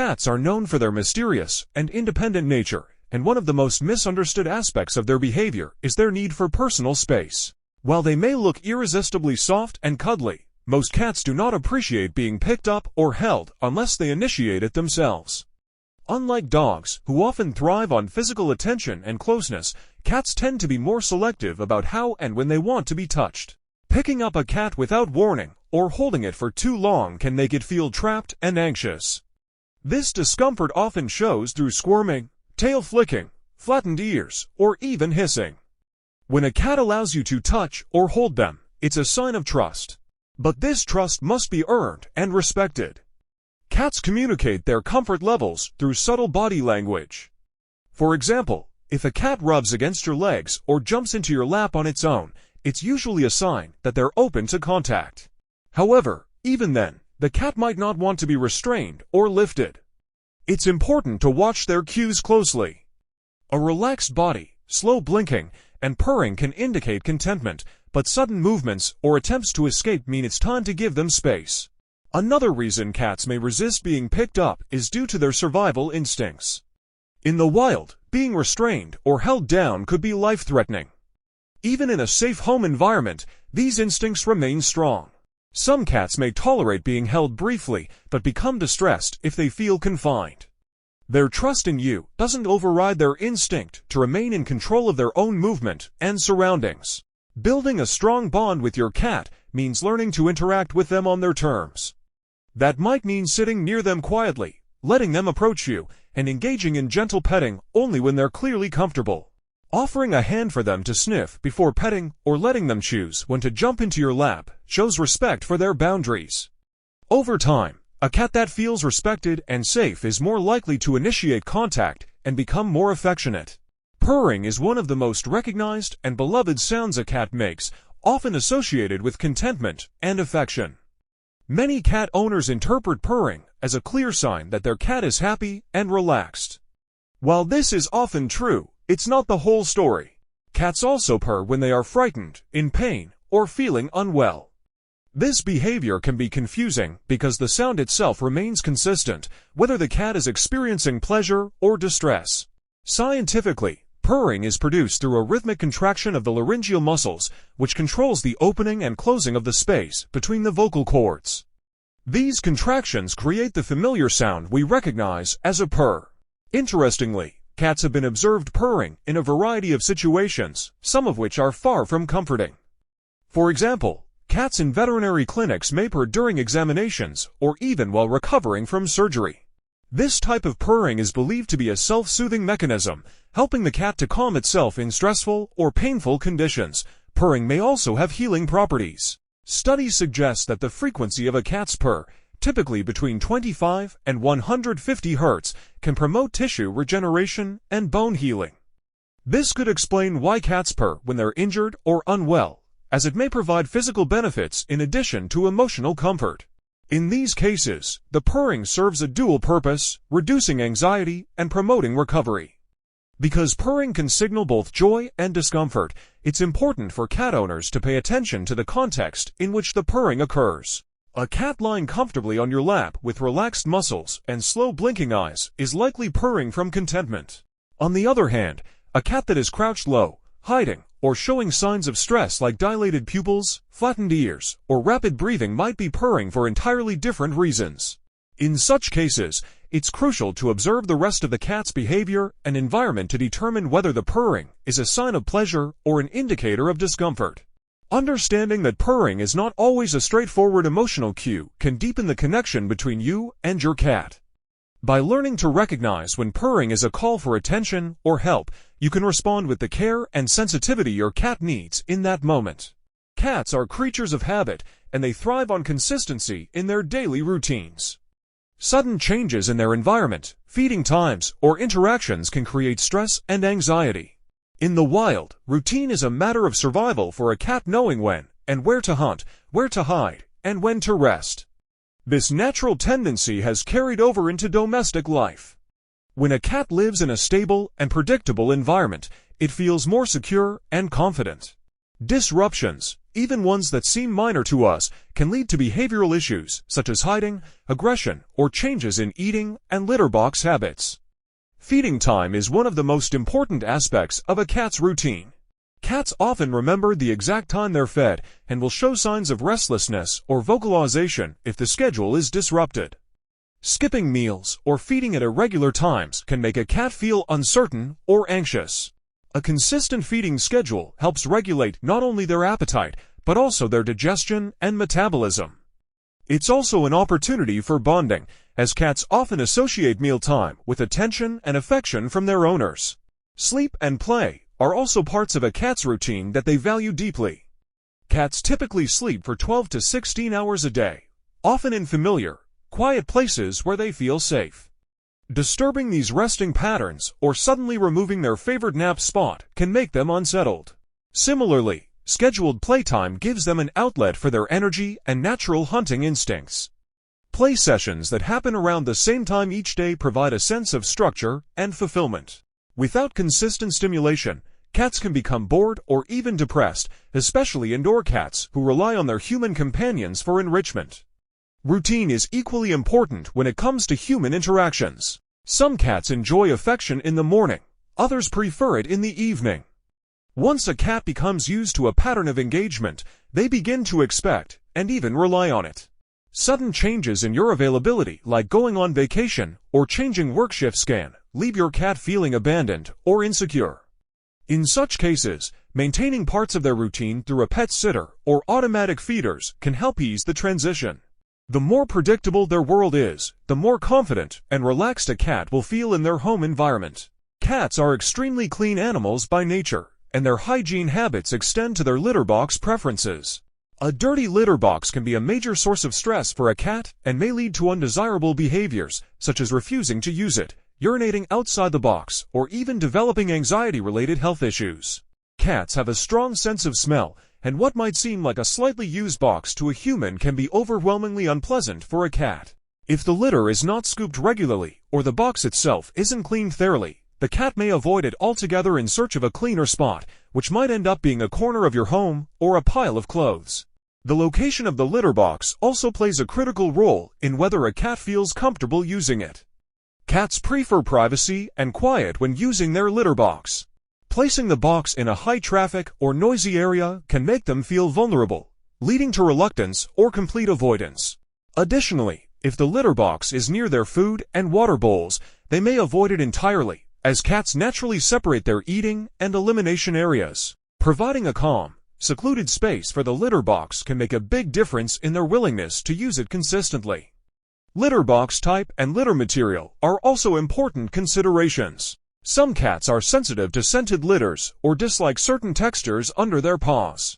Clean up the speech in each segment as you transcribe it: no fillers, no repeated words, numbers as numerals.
Cats are known for their mysterious and independent nature, and one of the most misunderstood aspects of their behavior is their need for personal space. While they may look irresistibly soft and cuddly, most cats do not appreciate being picked up or held unless they initiate it themselves. Unlike dogs, who often thrive on physical attention and closeness, cats tend to be more selective about how and when they want to be touched. Picking up a cat without warning or holding it for too long can make it feel trapped and anxious. This discomfort often shows through squirming, tail flicking, flattened ears, or even hissing. When a cat allows you to touch or hold them, it's a sign of trust. But this trust must be earned and respected. Cats communicate their comfort levels through subtle body language. For example, if a cat rubs against your legs or jumps into your lap on its own, it's usually a sign that they're open to contact. However, even then, the cat might not want to be restrained or lifted. It's important to watch their cues closely. A relaxed body, slow blinking, and purring can indicate contentment, but sudden movements or attempts to escape mean it's time to give them space. Another reason cats may resist being picked up is due to their survival instincts. In the wild, being restrained or held down could be life-threatening. Even in a safe home environment, these instincts remain strong. Some cats may tolerate being held briefly, but become distressed if they feel confined. Their trust in you doesn't override their instinct to remain in control of their own movement and surroundings. Building a strong bond with your cat means learning to interact with them on their terms. That might mean sitting near them quietly, letting them approach you, and engaging in gentle petting only when they're clearly comfortable. Offering a hand for them to sniff before petting or letting them choose when to jump into your lap shows respect for their boundaries. Over time, a cat that feels respected and safe is more likely to initiate contact and become more affectionate. Purring is one of the most recognized and beloved sounds a cat makes, often associated with contentment and affection. Many cat owners interpret purring as a clear sign that their cat is happy and relaxed. While this is often true, it's not the whole story. Cats also purr when they are frightened, in pain, or feeling unwell. This behavior can be confusing because the sound itself remains consistent, whether the cat is experiencing pleasure or distress. Scientifically, purring is produced through a rhythmic contraction of the laryngeal muscles, which controls the opening and closing of the space between the vocal cords. These contractions create the familiar sound we recognize as a purr. Interestingly, cats have been observed purring in a variety of situations, some of which are far from comforting. For example, cats in veterinary clinics may purr during examinations or even while recovering from surgery. This type of purring is believed to be a self-soothing mechanism, helping the cat to calm itself in stressful or painful conditions. Purring may also have healing properties. Studies suggest that the frequency of a cat's purr, typically between 25 and 150 Hz, can promote tissue regeneration and bone healing. This could explain why cats purr when they're injured or unwell, as it may provide physical benefits in addition to emotional comfort. In these cases, the purring serves a dual purpose, reducing anxiety and promoting recovery. Because purring can signal both joy and discomfort, it's important for cat owners to pay attention to the context in which the purring occurs. A cat lying comfortably on your lap with relaxed muscles and slow blinking eyes is likely purring from contentment. On the other hand, a cat that is crouched low, hiding, or showing signs of stress like dilated pupils, flattened ears, or rapid breathing might be purring for entirely different reasons. In such cases, it's crucial to observe the rest of the cat's behavior and environment to determine whether the purring is a sign of pleasure or an indicator of discomfort. Understanding that purring is not always a straightforward emotional cue can deepen the connection between you and your cat. By learning to recognize when purring is a call for attention or help, you can respond with the care and sensitivity your cat needs in that moment. Cats are creatures of habit, and they thrive on consistency in their daily routines. Sudden changes in their environment, feeding times, or interactions can create stress and anxiety. In the wild, routine is a matter of survival for a cat, knowing when and where to hunt, where to hide, and when to rest. This natural tendency has carried over into domestic life. When a cat lives in a stable and predictable environment, it feels more secure and confident. Disruptions, Even ones that seem minor to us can lead to behavioral issues such as hiding, aggression, or changes in eating and litter box habits. Feeding time is one of the most important aspects of a cat's routine. Cats often remember the exact time they're fed and will show signs of restlessness or vocalization if the schedule is disrupted. Skipping meals or feeding at irregular times can make a cat feel uncertain or anxious. A consistent feeding schedule helps regulate not only their appetite, but also their digestion and metabolism. It's also an opportunity for bonding, as cats often associate mealtime with attention and affection from their owners. Sleep and play are also parts of a cat's routine that they value deeply. Cats typically sleep for 12 to 16 hours a day, often in familiar, quiet places where they feel safe. Disturbing these resting patterns or suddenly removing their favorite nap spot can make them unsettled. Similarly, scheduled playtime gives them an outlet for their energy and natural hunting instincts. Play sessions that happen around the same time each day provide a sense of structure and fulfillment. Without consistent stimulation, cats can become bored or even depressed, especially indoor cats who rely on their human companions for enrichment. Routine is equally important when it comes to human interactions. Some cats enjoy affection in the morning, others prefer it in the evening. Once a cat becomes used to a pattern of engagement, they begin to expect and even rely on it. Sudden changes in your availability, like going on vacation or changing work shifts, can leave your cat feeling abandoned or insecure. In such cases, maintaining parts of their routine through a pet sitter or automatic feeders can help ease the transition. The more predictable their world is, the more confident and relaxed a cat will feel in their home environment. Cats are extremely clean animals by nature, and their hygiene habits extend to their litter box preferences. A dirty litter box can be a major source of stress for a cat and may lead to undesirable behaviors, such as refusing to use it, urinating outside the box, or even developing anxiety-related health issues. Cats have a strong sense of smell, and what might seem like a slightly used box to a human can be overwhelmingly unpleasant for a cat. If the litter is not scooped regularly, or the box itself isn't cleaned thoroughly, the cat may avoid it altogether in search of a cleaner spot, which might end up being a corner of your home or a pile of clothes. The location of the litter box also plays a critical role in whether a cat feels comfortable using it. Cats prefer privacy and quiet when using their litter box. Placing the box in a high-traffic or noisy area can make them feel vulnerable, leading to reluctance or complete avoidance. Additionally, if the litter box is near their food and water bowls, they may avoid it entirely, as cats naturally separate their eating and elimination areas. Providing a calm, secluded space for the litter box can make a big difference in their willingness to use it consistently. Litter box type and litter material are also important considerations. Some cats are sensitive to scented litters or dislike certain textures under their paws.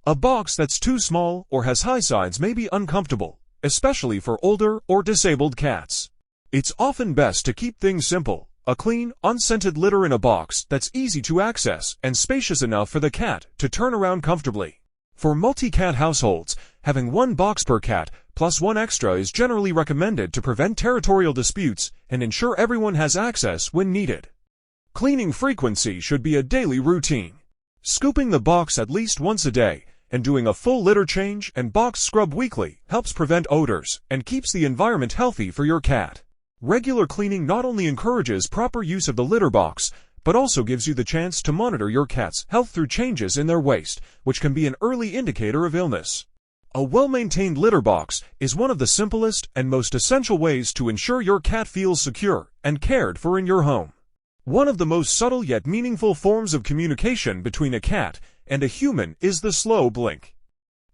A box that's too small or has high sides may be uncomfortable, especially for older or disabled cats. It's often best to keep things simple, a clean, unscented litter in a box that's easy to access and spacious enough for the cat to turn around comfortably. For multi-cat households, having one box per cat plus one extra is generally recommended to prevent territorial disputes and ensure everyone has access when needed. Cleaning frequency should be a daily routine. Scooping the box at least once a day and doing a full litter change and box scrub weekly helps prevent odors and keeps the environment healthy for your cat. Regular cleaning not only encourages proper use of the litter box, but also gives you the chance to monitor your cat's health through changes in their waste, which can be an early indicator of illness. A well-maintained litter box is one of the simplest and most essential ways to ensure your cat feels secure and cared for in your home. One of the most subtle yet meaningful forms of communication between a cat and a human is the slow blink.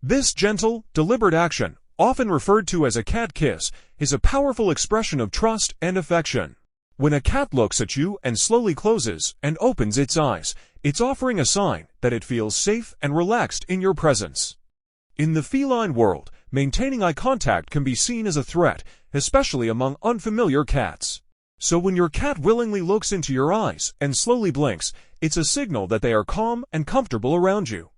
This gentle, deliberate action, often referred to as a cat kiss, is a powerful expression of trust and affection. When a cat looks at you and slowly closes and opens its eyes, it's offering a sign that it feels safe and relaxed in your presence. In the feline world, maintaining eye contact can be seen as a threat, especially among unfamiliar cats. So when your cat willingly looks into your eyes and slowly blinks, it's a signal that they are calm and comfortable around you.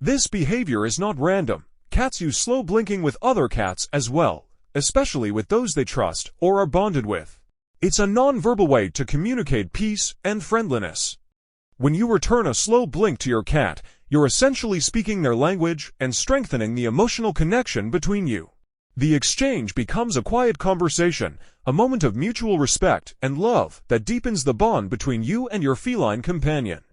This behavior is not random. Cats use slow blinking with other cats as well, especially with those they trust or are bonded with. It's a non-verbal way to communicate peace and friendliness. When you return a slow blink to your cat, You're essentially speaking their language and strengthening the emotional connection between you. The exchange becomes a quiet conversation, a moment of mutual respect and love that deepens the bond between you and your feline companion.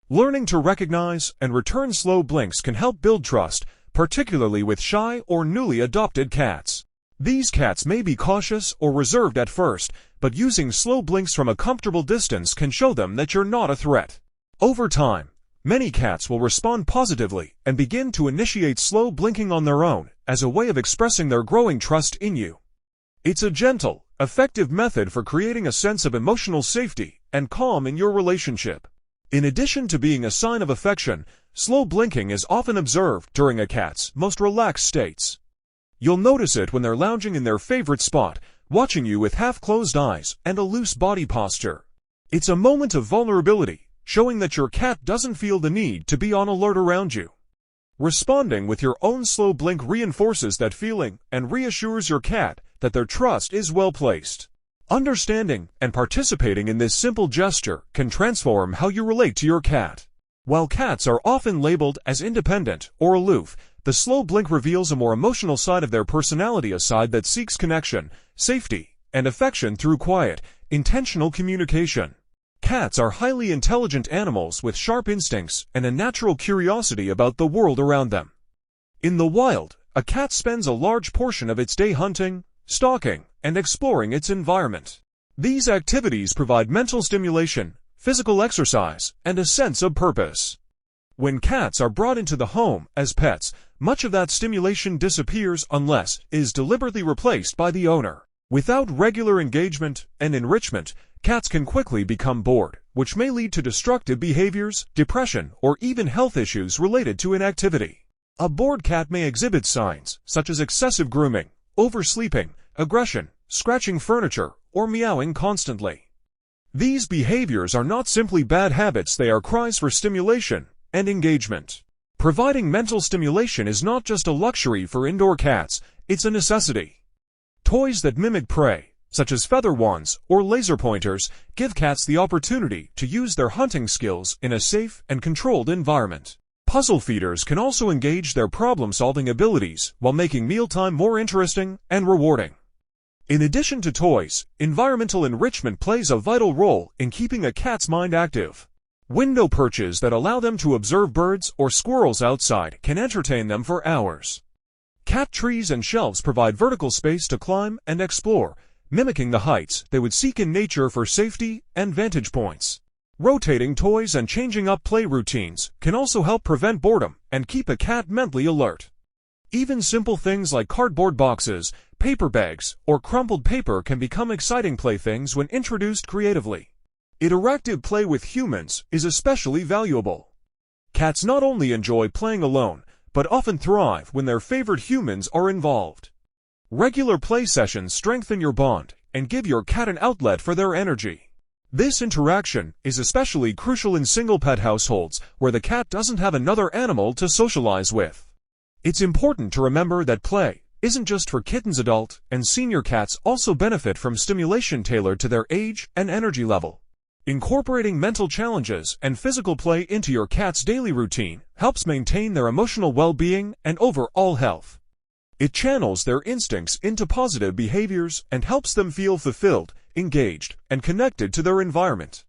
Learning to recognize and return slow blinks can help build trust, particularly with shy or newly adopted cats. These cats may be cautious or reserved at first, but using slow blinks from a comfortable distance can show them that you're not a threat. Over time, many cats will respond positively and begin to initiate slow blinking on their own as a way of expressing their growing trust in you. It's a gentle, effective method for creating a sense of emotional safety and calm in your relationship. In addition to being a sign of affection, slow blinking is often observed during a cat's most relaxed states. You'll notice it when they're lounging in their favorite spot, watching you with half-closed eyes and a loose body posture. It's a moment of vulnerability, showing that your cat doesn't feel the need to be on alert around you. Responding with your own slow blink reinforces that feeling and reassures your cat that their trust is well placed. Understanding and participating in this simple gesture can transform how you relate to your cat. While cats are often labeled as independent or aloof, the slow blink reveals a more emotional side of their personality, a side that seeks connection, safety, and affection through quiet, intentional communication. Cats are highly intelligent animals with sharp instincts and a natural curiosity about the world around them. In the wild, a cat spends a large portion of its day hunting, stalking, and exploring its environment. These activities provide mental stimulation, physical exercise, and a sense of purpose. When cats are brought into the home as pets, much of that stimulation disappears unless it is deliberately replaced by the owner. Without regular engagement and enrichment, cats can quickly become bored, which may lead to destructive behaviors, depression, or even health issues related to inactivity. A bored cat may exhibit signs such as excessive grooming, oversleeping, aggression, scratching furniture, or meowing constantly. These behaviors are not simply bad habits, they are cries for stimulation and engagement. Providing mental stimulation is not just a luxury for indoor cats, it's a necessity. Toys that mimic prey, such as feather wands or laser pointers, give cats the opportunity to use their hunting skills in a safe and controlled environment. Puzzle feeders can also engage their problem-solving abilities while making mealtime more interesting and rewarding. In addition to toys, environmental enrichment plays a vital role in keeping a cat's mind active. Window perches that allow them to observe birds or squirrels outside can entertain them for hours. Cat trees and shelves provide vertical space to climb and explore, mimicking the heights they would seek in nature for safety and vantage points. Rotating toys and changing up play routines can also help prevent boredom and keep a cat mentally alert. Even simple things like cardboard boxes, paper bags, or crumpled paper can become exciting playthings when introduced creatively. Interactive play with humans is especially valuable. Cats not only enjoy playing alone, but often thrive when their favorite humans are involved. Regular play sessions strengthen your bond and give your cat an outlet for their energy. This interaction is especially crucial in single-pet households where the cat doesn't have another animal to socialize with. It's important to remember that play isn't just for kittens. Adult and senior cats also benefit from stimulation tailored to their age and energy level. Incorporating mental challenges and physical play into your cat's daily routine helps maintain their emotional well-being and overall health. It channels their instincts into positive behaviors and helps them feel fulfilled, engaged, and connected to their environment.